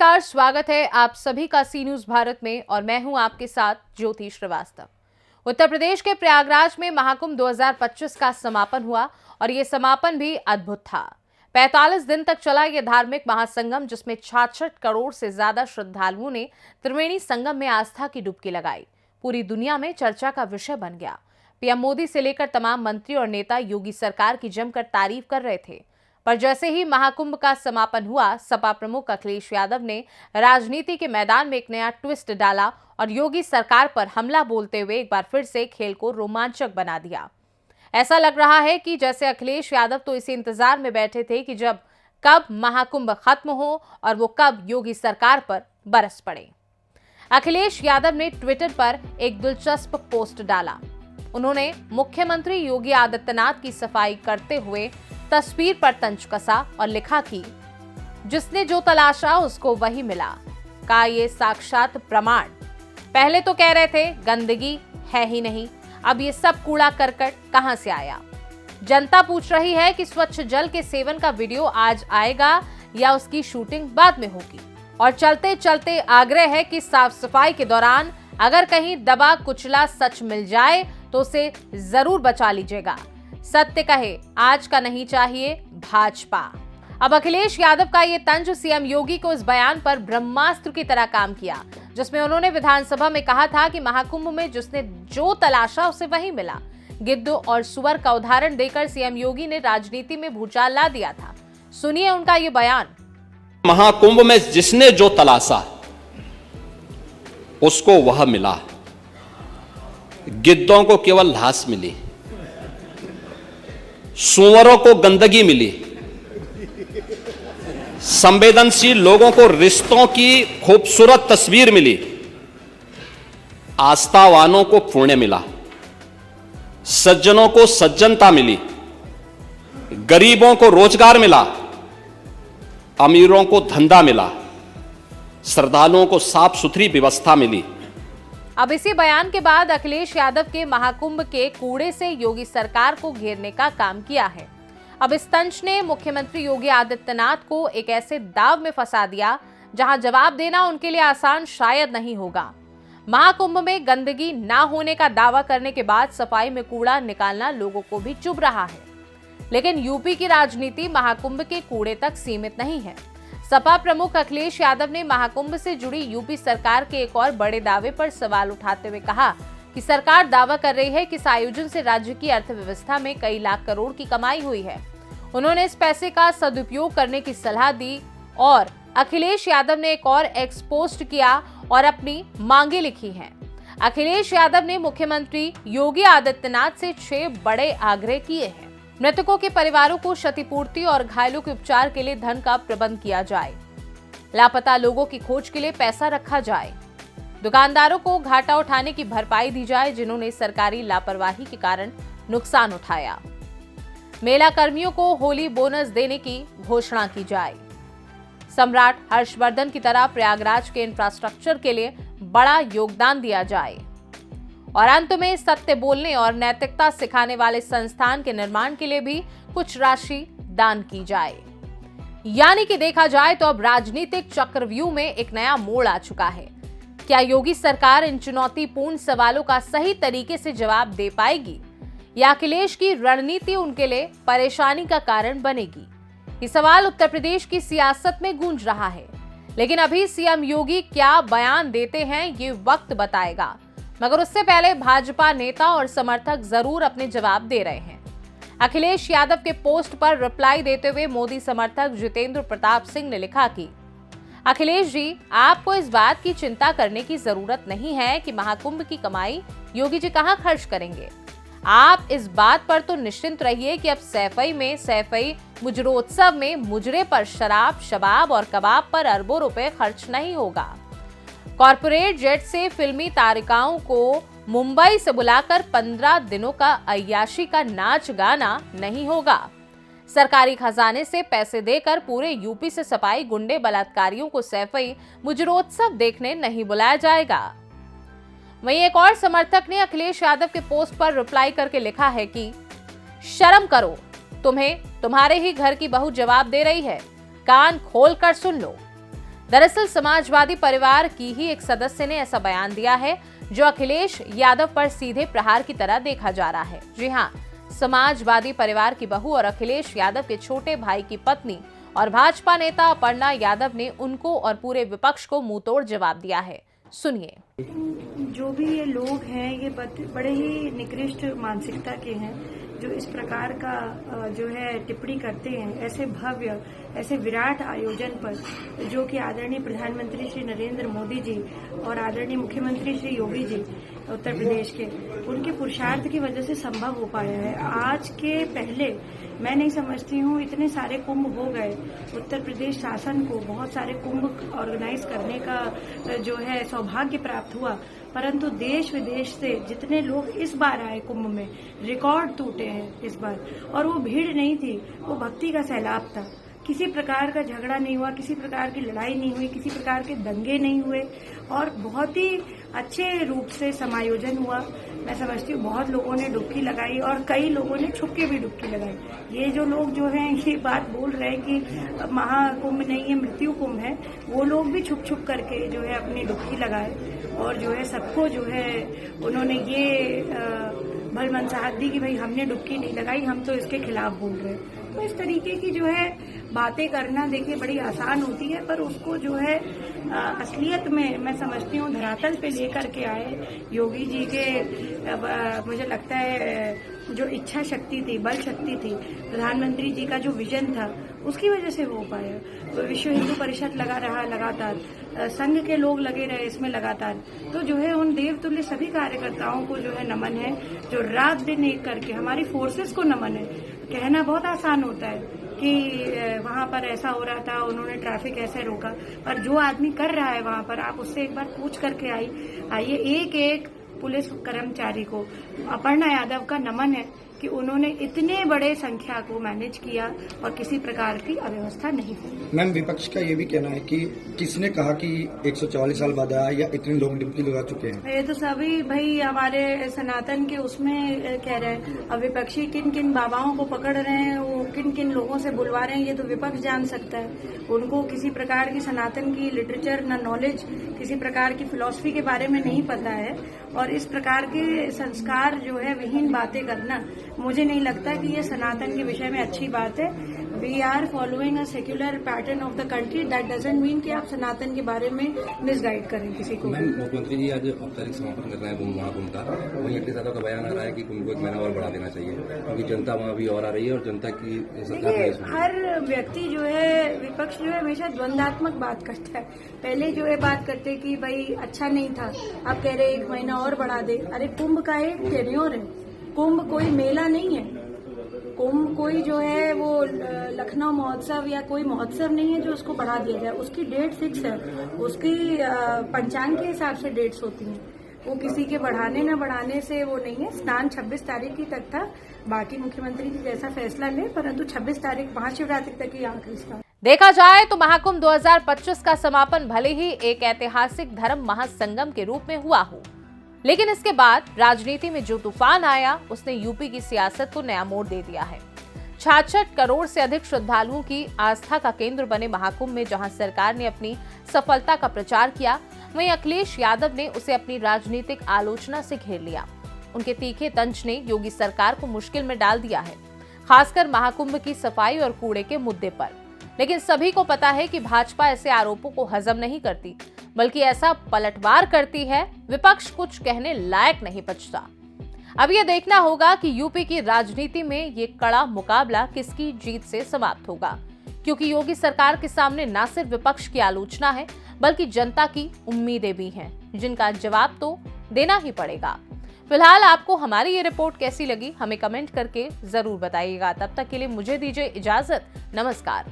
नमस्कार, स्वागत है आप सभी का सी न्यूज भारत में और मैं हूं आपके साथ ज्योति श्रीवास्तव। उत्तर प्रदेश के प्रयागराज में महाकुंभ 2025 का समापन हुआ और ये समापन भी अद्भुत था। 45 दिन तक चला ये धार्मिक महासंगम, जिसमें 66 करोड़ से ज्यादा श्रद्धालुओं ने त्रिवेणी संगम में आस्था की डुबकी लगाई, पूरी दुनिया में चर्चा का विषय बन गया। पीएम मोदी से लेकर तमाम मंत्री और नेता योगी सरकार की जमकर तारीफ कर रहे थे। पर जैसे ही महाकुंभ का समापन हुआ, सपा प्रमुख अखिलेश यादव ने राजनीति के मैदान में एक नया ट्विस्ट डाला और योगी सरकार पर हमला बोलते हुए एक बार फिर से खेल को रोमांचक बना दिया। ऐसा लग रहा है कि जैसे अखिलेश यादव तो इसी इंतजार में बैठे थे कि जब कब महाकुंभ खत्म हो और वो कब योगी सरकार पर बरस पड़े। अखिलेश यादव ने ट्विटर पर एक दिलचस्प पोस्ट डाला। उन्होंने मुख्यमंत्री योगी आदित्यनाथ की सफाई करते हुए तस्वीर पर तंज कसा और लिखा कि जिसने जो तलाशा उसको वही मिला का ये साक्षात प्रमाण। पहले तो कह रहे थे गंदगी है ही नहीं, अब ये सब कूड़ा करकट कहां से आया। जनता पूछ रही है कि स्वच्छ जल के सेवन का वीडियो आज आएगा या उसकी शूटिंग बाद में होगी। और चलते चलते आग्रह है कि साफ सफाई के दौरान अगर कहीं दबा कुचला सच मिल जाए तो उसे जरूर बचा लीजिएगा। सत्य कहे आज का नहीं चाहिए भाजपा। अब अखिलेश यादव का ये तंज सीएम योगी को इस बयान पर ब्रह्मास्त्र की तरह काम किया, जिसमें उन्होंने विधानसभा में कहा था कि महाकुंभ में जिसने जो तलाशा उसे वही मिला। गिद्ध और सुअर का उदाहरण देकर सीएम योगी ने राजनीति में भूचाल ला दिया था। सुनिए उनका ये बयान। महाकुंभ में जिसने जो तलाशा उसको वह मिला। गिद्धों को केवल घास मिली, सुअरों को गंदगी मिली, संवेदनशील लोगों को रिश्तों की खूबसूरत तस्वीर मिली, आस्थावानों को पुण्य मिला, सज्जनों को सज्जनता मिली, गरीबों को रोजगार मिला, अमीरों को धंधा मिला, श्रद्धालुओं को साफ सुथरी व्यवस्था मिली। अब इसी बयान के बाद अखिलेश यादव के महाकुंभ के कूड़े से योगी सरकार को घेरने का काम किया है। अब इस तंज ने मुख्यमंत्री योगी आदित्यनाथ को एक ऐसे दाव में फंसा दिया जहां जवाब देना उनके लिए आसान शायद नहीं होगा। महाकुंभ में गंदगी ना होने का दावा करने के बाद सफाई में कूड़ा निकालना लोगों को भी चुभ रहा है। लेकिन यूपी की राजनीति महाकुंभ के कूड़े तक सीमित नहीं है। सपा प्रमुख अखिलेश यादव ने महाकुंभ से जुड़ी यूपी सरकार के एक और बड़े दावे पर सवाल उठाते हुए कहा कि सरकार दावा कर रही है कि इस आयोजन से राज्य की अर्थव्यवस्था में कई लाख करोड़ की कमाई हुई है। उन्होंने इस पैसे का सदुपयोग करने की सलाह दी और अखिलेश यादव ने एक और एक्स पोस्ट किया और अपनी मांगे लिखी हैं। अखिलेश यादव ने मुख्यमंत्री योगी आदित्यनाथ से 6 बड़े आग्रह किए हैं। मृतकों के परिवारों को क्षतिपूर्ति और घायलों के उपचार के लिए धन का प्रबंध किया जाए। लापता लोगों की खोज के लिए पैसा रखा जाए। दुकानदारों को घाटा उठाने की भरपाई दी जाए जिन्होंने सरकारी लापरवाही के कारण नुकसान उठाया। मेला कर्मियों को होली बोनस देने की घोषणा की जाए। सम्राट हर्षवर्धन की तरह प्रयागराज के इंफ्रास्ट्रक्चर के लिए बड़ा योगदान दिया जाए। और अंत में सत्य बोलने और नैतिकता सिखाने वाले संस्थान के निर्माण के लिए भी कुछ राशि दान की जाए। यानी कि देखा जाए तो अब राजनीतिक चक्रव्यूह में एक नया मोड़ आ चुका है। क्या योगी सरकार इन चुनौतीपूर्ण सवालों का सही तरीके से जवाब दे पाएगी या अखिलेश की रणनीति उनके लिए परेशानी का कारण बनेगी? ये सवाल उत्तर प्रदेश की सियासत में गूंज रहा है। लेकिन अभी सीएम योगी क्या बयान देते हैं ये वक्त बताएगा, मगर उससे पहले भाजपा नेता और समर्थक जरूर अपने जवाब दे रहे हैं। अखिलेश यादव के पोस्ट पर रिप्लाई देते हुए मोदी समर्थक जितेंद्र प्रताप सिंह ने लिखा कि अखिलेश जी, आपको इस बात की चिंता करने की जरूरत नहीं है कि महाकुंभ की कमाई योगी जी कहां खर्च करेंगे। आप इस बात पर तो निश्चिंत रहिए कि अब सैफई मुजरोत्सव में मुजरे पर शराब, शबाब और कबाब पर अरबों रुपए खर्च नहीं होगा। कॉर्पोरेट जेट से फिल्मी तारिकाओं को मुंबई से बुलाकर 15 दिनों का अय्याशी का नाच गाना नहीं होगा। सरकारी खजाने से पैसे देकर पूरे यूपी से सपाई गुंडे बलात्कारियों को सैफई मुजरोत्सव देखने नहीं बुलाया जाएगा। वहीं एक और समर्थक ने अखिलेश यादव के पोस्ट पर रिप्लाई करके लिखा है कि शर्म करो, तुम्हें तुम्हारे ही घर की बहू जवाब दे रही है, कान खोल कर सुन लो। दरअसल समाजवादी परिवार की ही एक सदस्य ने ऐसा बयान दिया है, जो अखिलेश यादव पर सीधे प्रहार की तरह देखा जा रहा है। जी हां, समाजवादी परिवार की बहू और अखिलेश यादव के छोटे भाई की पत्नी और भाजपा नेता अपर्णा यादव ने उनको और पूरे विपक्ष को मुंहतोड़ जवाब दिया है। सुनिए। जो भी ये लोग हैं ये बड़े ही निकृष्ट मानसिकता के हैं, जो इस प्रकार का जो है टिप्पणी करते हैं ऐसे भव्य, ऐसे विराट आयोजन पर, जो कि आदरणीय प्रधानमंत्री श्री नरेंद्र मोदी जी और आदरणीय मुख्यमंत्री श्री योगी जी उत्तर प्रदेश के, उनके पुरुषार्थ की वजह से संभव हो पाया है। आज के पहले मैं नहीं समझती हूँ इतने सारे कुंभ हो गए, उत्तर प्रदेश शासन को बहुत सारे कुंभ ऑर्गेनाइज करने का जो है सौभाग्य प्राप्त हुआ, परंतु देश विदेश से जितने लोग इस बार आए कुंभ में, रिकॉर्ड टूटे हैं इस बार। और वो भीड़ नहीं थी, वो भक्ति का सैलाब था। किसी प्रकार का झगड़ा नहीं हुआ, किसी प्रकार की लड़ाई नहीं हुई, किसी प्रकार के दंगे नहीं हुए और बहुत ही अच्छे रूप से समायोजन हुआ। मैं समझती हूँ बहुत लोगों ने डुबकी लगाई और कई लोगों ने छुप के भी डुबकी लगाई। ये जो लोग जो हैं ये बात बोल रहे हैं कि महाकुंभ नहीं है, मृत्यु कुंभ है, वो लोग भी छुप छुप करके जो है अपनी डुबकी लगाए और जो है सबको जो है उन्होंने ये भलमनसाहत दी कि भाई हमने डुबकी नहीं लगाई, हम तो इसके खिलाफ बोल रहे हैं। तो इस तरीके की जो है बातें करना देखिए बड़ी आसान होती है, पर उसको जो है असलियत में मैं समझती हूँ धरातल पे लेकर के आए योगी जी के, मुझे लगता है जो इच्छा शक्ति थी, बल शक्ति थी, प्रधानमंत्री जी का जो विजन था, उसकी वजह से हो पाया। तो विश्व हिंदू परिषद लगा रहा लगातार, संघ के लोग लगे रहे इसमें लगातार। तो जो है उन देवतुल्य सभी कार्यकर्ताओं को जो है नमन है, जो रात दिन एक करके हमारी फोर्सेस को नमन है। कहना बहुत आसान होता है कि वहां पर ऐसा हो रहा था, उन्होंने ट्रैफिक ऐसे रोका, पर जो आदमी कर रहा है वहां पर, आप उससे एक बार पूछ करके आइए। एक एक पुलिस कर्मचारी को अपर्णा यादव का नमन है कि उन्होंने इतने बड़े संख्या को मैनेज किया और किसी प्रकार की अव्यवस्था नहीं हुई। मैम, विपक्ष का ये भी कहना है कि किसने कहा कि 144 साल बाद आया या इतने लोग डुबकी लगा चुके हैं। ये तो सभी भाई हमारे सनातन के उसमें कह रहे हैं। अब विपक्षी किन किन बाबाओं को पकड़ रहे हैं, वो किन किन लोगों से बुलवा रहे हैं, ये तो विपक्ष जान सकता है। उनको किसी प्रकार की सनातन की लिटरेचर न नॉलेज, किसी प्रकार की फिलॉसफी के बारे में नहीं पता है और इस प्रकार के संस्कार जो है विहीन बातें करना, मुझे नहीं लगता कि ये सनातन के विषय में अच्छी बात है। We are following a secular pattern of the country, that doesn't mean कि आप सनातन के बारे में मिसगाइड करें किसी को। मुख्यमंत्री जी आज औपचारिक समापन कर रहे हैं कुंभ महाकुंभ का, वहीं अखिलेश यादव का बयान आ रहा है कि कुंभ को 1 महीना और बढ़ा देना चाहिए क्योंकि जनता वहां भी और आ रही है और जनता की सरकार नहीं। हर व्यक्ति जो है, विपक्ष जो है हमेशा द्वंदात्मक बात करता है। पहले जो है बात करते कि भाई अच्छा नहीं था, अब कह रहे 1 महीना और बढ़ा दे। अरे कुंभ का एक टेन्योर है, कुंभ कोई मेला नहीं है, कुंभ कोई जो है वो लखनऊ महोत्सव या कोई महोत्सव नहीं है जो उसको बढ़ा दिया जाए। उसकी डेट फिक्स है, उसकी पंचांग के हिसाब से डेट्स होती हैं, वो किसी के बढ़ाने न बढ़ाने से वो नहीं है। स्नान 26 तारीख की तक था, बाकी मुख्यमंत्री जी जैसा फैसला ले, परंतु 26 तारीख महाशिवरात्रि तक ही आखिरी स्नान। देखा जाए तो महाकुंभ 2025 का समापन भले ही एक ऐतिहासिक धर्म महासंगम के रूप में हुआ हो, लेकिन इसके बाद राजनीति में जो तूफान आया उसने यूपी की सियासत को नया मोड़ दे दिया है। 66 करोड़ से अधिक श्रद्धालुओं की आस्था का केंद्र बने महाकुंभ में जहां सरकार ने अपनी सफलता का प्रचार किया, वहीं अखिलेश यादव ने उसे अपनी राजनीतिक आलोचना से घेर लिया। उनके तीखे तंज ने योगी सरकार को मुश्किल में डाल दिया है, खासकर महाकुंभ की सफाई और कूड़े के मुद्दे पर। लेकिन सभी को पता है कि भाजपा ऐसे आरोपों को हजम नहीं करती, बल्कि ऐसा पलटवार करती है, विपक्ष कुछ कहने लायक नहीं बचता। अब यह देखना होगा कि यूपी की राजनीति में ये कड़ा मुकाबला किसकी जीत से समाप्त होगा, क्योंकि योगी सरकार के सामने न सिर्फ विपक्ष की आलोचना है, बल्कि जनता की उम्मीदें भी हैं, जिनका जवाब तो देना ही पड़ेगा। फिलहाल आपको हमारी ये रिपोर्ट कैसी लगी, हमें कमेंट करके जरूर बताइएगा। तब तक के लिए मुझे दीजिए इजाजत। नमस्कार।